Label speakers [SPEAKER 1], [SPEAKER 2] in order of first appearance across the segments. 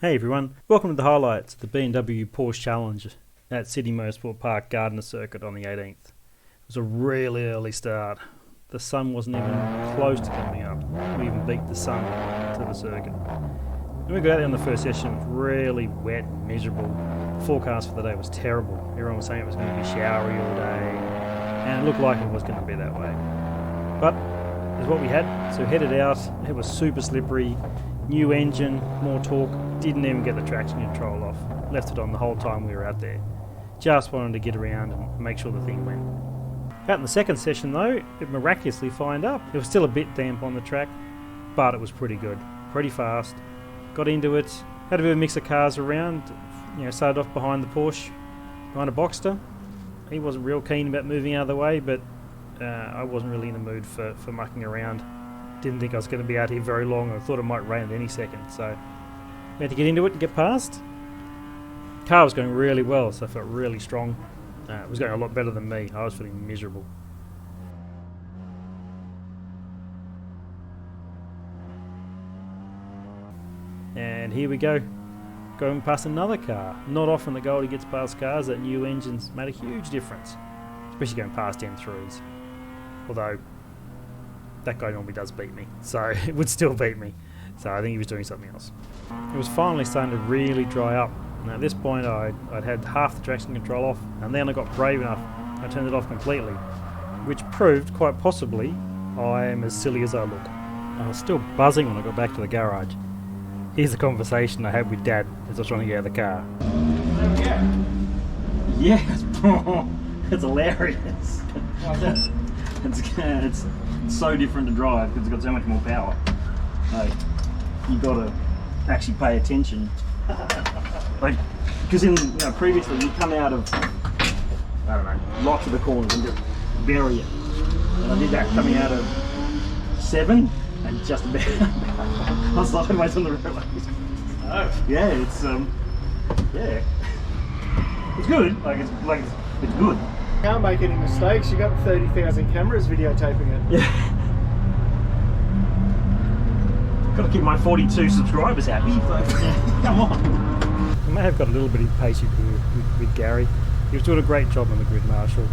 [SPEAKER 1] Hey everyone, welcome to the highlights of the BMW Porsche Challenge at Sydney Motorsport Park Gardner circuit on the 18th. It was a really early start. The sun wasn't even close to coming up. We even beat the sun to the circuit. When we got out there on the first session, it was really wet and miserable. The forecast for the day was terrible. Everyone was saying it was going to be showery all day, and it looked like it was going to be that way. But it's what we had, so headed out. It was super slippery. New engine, more torque, didn't even get the traction control off. Left it on the whole time we were out there. Just wanted to get around and make sure the thing went. Out in the second session though, it miraculously fined up. It was still a bit damp on the track, but it was pretty good, pretty fast. Got into it, had a bit of a mix of cars around, started off behind the Porsche, behind a Boxster. He wasn't real keen about moving out of the way, but I wasn't really in the mood for mucking around. Didn't think I was going to be out here very long. I thought it might rain at any second, so we had to get into it and get past. Car was going really well, so I felt really strong. It was going a lot better than me. I was feeling miserable. And here we go, going past another car. Not often that Goldie gets past cars. That new engine's made a huge difference, especially going past M3s. Although that guy normally does beat me, so it would still beat me. So I think he was doing something else. It was finally starting to really dry up. And at this point I'd had half the traction control off, and then I got brave enough, I turned it off completely, which proved quite possibly I am as silly as I look. I was still buzzing when I got back to the garage. Here's the conversation I had with Dad as I was trying to get out of the car.
[SPEAKER 2] There we go.
[SPEAKER 1] Yes, it's hilarious.
[SPEAKER 2] How's that?
[SPEAKER 1] It's so different to drive because it's got so much more power. Like, you got to actually pay attention. Like, because previously you come out of, I don't know, lots of the corners and just bury it. And I did that coming out of 7 and just about I was sideways on the road.
[SPEAKER 2] Oh.
[SPEAKER 1] Yeah, it's it's good. It's good.
[SPEAKER 2] Can't make any mistakes. You got 30,000 cameras videotaping it.
[SPEAKER 1] Yeah. Got to keep my 42 subscribers happy. Come on. I may have got a little bit impatient here with Gary. He was doing a great job on the grid marshal.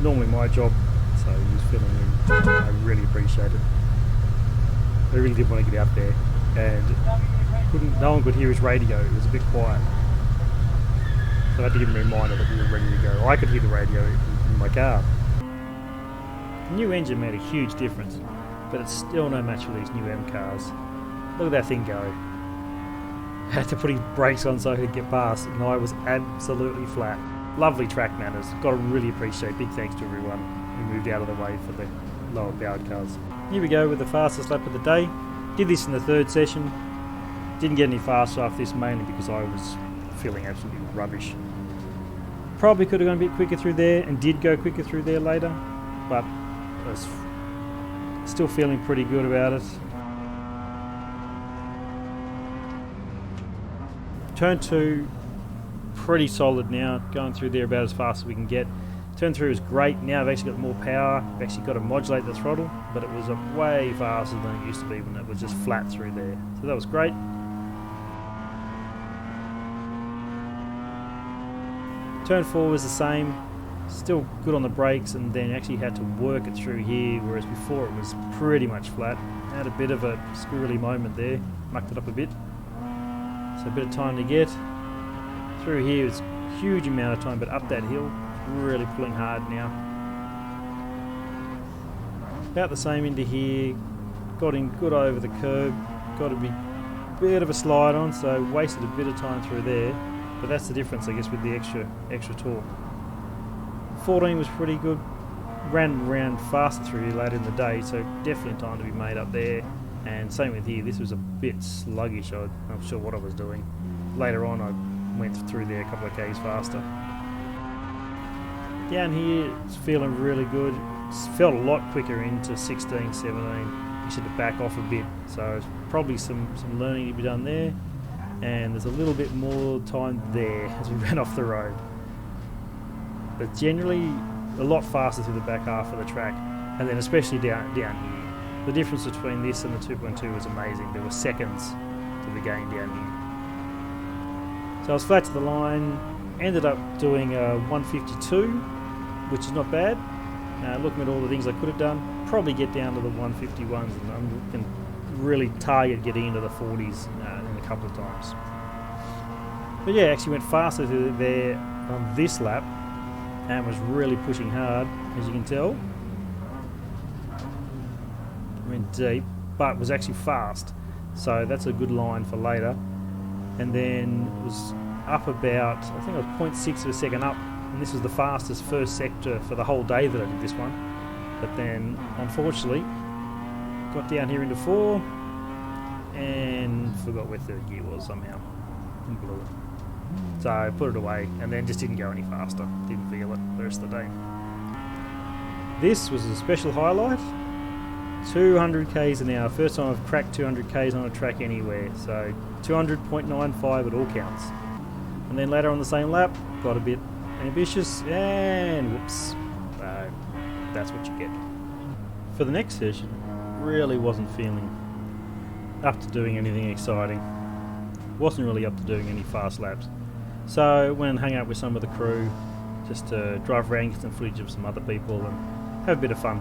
[SPEAKER 1] Normally my job, so he was filling in. I really appreciate it. I really did want to get out there, and no one could hear his radio. It was a bit quiet. So I had to give him a reminder that we were ready to go. I could hear the radio in my car. The new engine made a huge difference, but it's still no match for these new M cars. Look at that thing go. I had to put his brakes on so I could get past, and I was absolutely flat. Lovely track manners. Got to really appreciate. Big thanks to everyone who moved out of the way for the lower powered cars. Here we go with the fastest lap of the day. Did this in the third session. Didn't get any faster after this, mainly because I was feeling absolutely rubbish. Probably could have gone a bit quicker through there, and did go quicker through there later, but I was still feeling pretty good about it. Turn 2, pretty solid now, going through there about as fast as we can get. Turn 3 was great. Now I've actually got more power. I've actually got to modulate the throttle, but it was way faster than it used to be when it was just flat through there. So that was great. Turn 4 was the same, still good on the brakes, and then actually had to work it through here, whereas before it was pretty much flat. Had a bit of a squirrely moment there, mucked it up a bit. So a bit of time to get. Through here it's a huge amount of time, but up that hill, really pulling hard now. About the same into here, got in good over the curb, got a bit of a slide on, so wasted a bit of time through there. But that's the difference, I guess, with the extra torque. 14 was pretty good. Ran around faster through here later in the day, so definitely time to be made up there. And same with here. This was a bit sluggish. I'm not sure what I was doing. Later on, I went through there a couple of k's faster. Down here, it's feeling really good. It's felt a lot quicker into 16, 17. You should have back off a bit. So there's probably some learning to be done there. And there's a little bit more time there as we ran off the road. But generally a lot faster through the back half of the track, and then especially down here. The difference between this and the 2.2 was amazing. There were seconds to the gain down here. So I was flat to the line, ended up doing a 152, which is not bad. Looking at all the things I could have done, probably get down to the 151s, and I can really target getting into the 40s in a couple of times. But yeah, actually went faster there on this lap and was really pushing hard, as you can tell. Went deep, but was actually fast, so that's a good line for later. And then was up about, I think I was 0.6 of a second up, and this was the fastest first sector for the whole day that I did this one. But then, unfortunately, got down here into 4 and forgot where third gear was somehow and blew it. So I put it away and then just didn't go any faster. Didn't feel it the rest of the day. This was a special highlight. 200 k's an hour. First time I've cracked 200 k's on a track anywhere. So 200.95 at all counts. And then later on the same lap, got a bit ambitious and whoops. So that's what you get. For the next session, really wasn't feeling up to doing anything exciting. Wasn't really up to doing any fast laps. So went and hung out with some of the crew just to drive around, get some footage of some other people and have a bit of fun.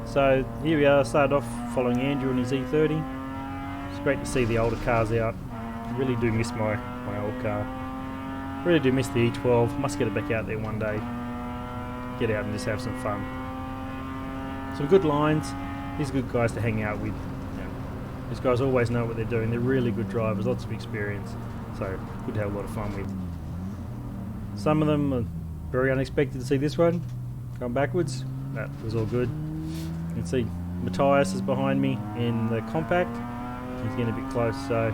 [SPEAKER 1] So here we are, started off following Andrew and his E30. It's great to see the older cars out. I really do miss my old car. Really do miss the E12. Must get it back out there one day. Get out and just have some fun. Some good lines. These are good guys to hang out with. These guys always know what they're doing. They're really good drivers, lots of experience. So good to have a lot of fun with. Some of them are very unexpected to see this one. Going backwards. That was all good. You can see Matthias is behind me in the compact. He's getting a bit close, so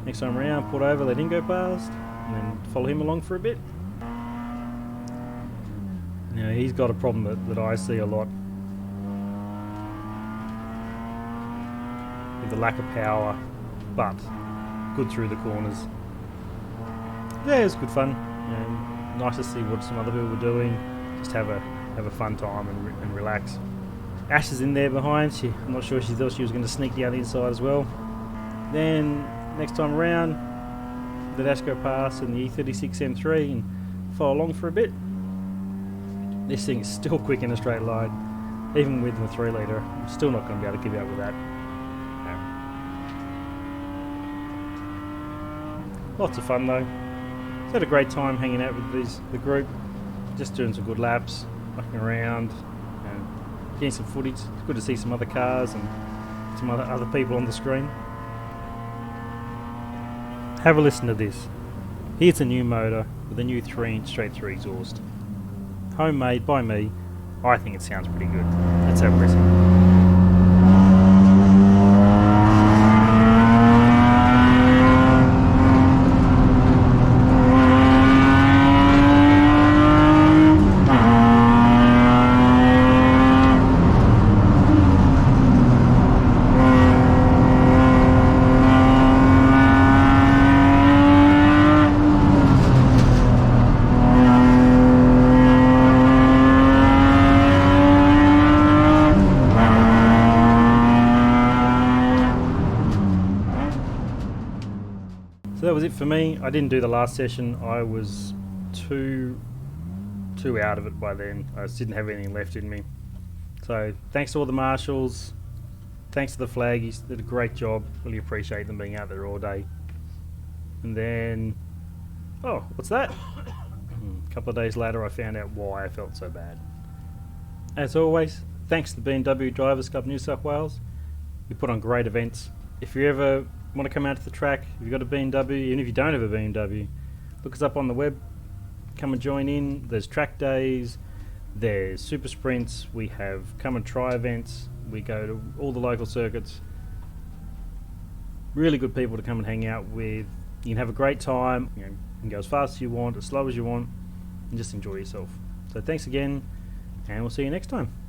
[SPEAKER 1] next time around, pull over, let him go past, and then follow him along for a bit. Now he's got a problem that I see a lot. With the lack of power, but good through the corners. Yeah, it was good fun. Nice to see what some other people were doing. Just have a fun time and relax. Ash is in there behind. I'm not sure she thought she was going to sneak down the inside as well. Then next time around, let Ash go past in the E36 M3 and follow along for a bit. This thing is still quick in a straight line, even with the 3 litre. I'm still not going to be able to keep up with that. Lots of fun though. Just had a great time hanging out with the group, just doing some good laps, mucking around, getting some footage. It's good to see some other cars and some other people on the screen. Have a listen to this. Here's a new motor with a new 3-inch straight through exhaust. Homemade by me. I think it sounds pretty good. Let's have a listen. So that was it for me. I didn't do the last session. I was too out of it by then. I just didn't have anything left in me. So thanks to all the marshals. Thanks to the flaggies. They did a great job. Really appreciate them being out there all day. And then, oh, what's that? A couple of days later I found out why I felt so bad. As always, thanks to the BMW Drivers Club New South Wales. We put on great events. If you ever want to come out to the track, if you've got a BMW, even if you don't have a BMW, look us up on the web, come and join in. There's track days, there's super sprints, we have come and try events, we go to all the local circuits. Really good people to come and hang out with. You can have a great time, you can go as fast as you want, as slow as you want, and just enjoy yourself. So thanks again, and we'll see you next time.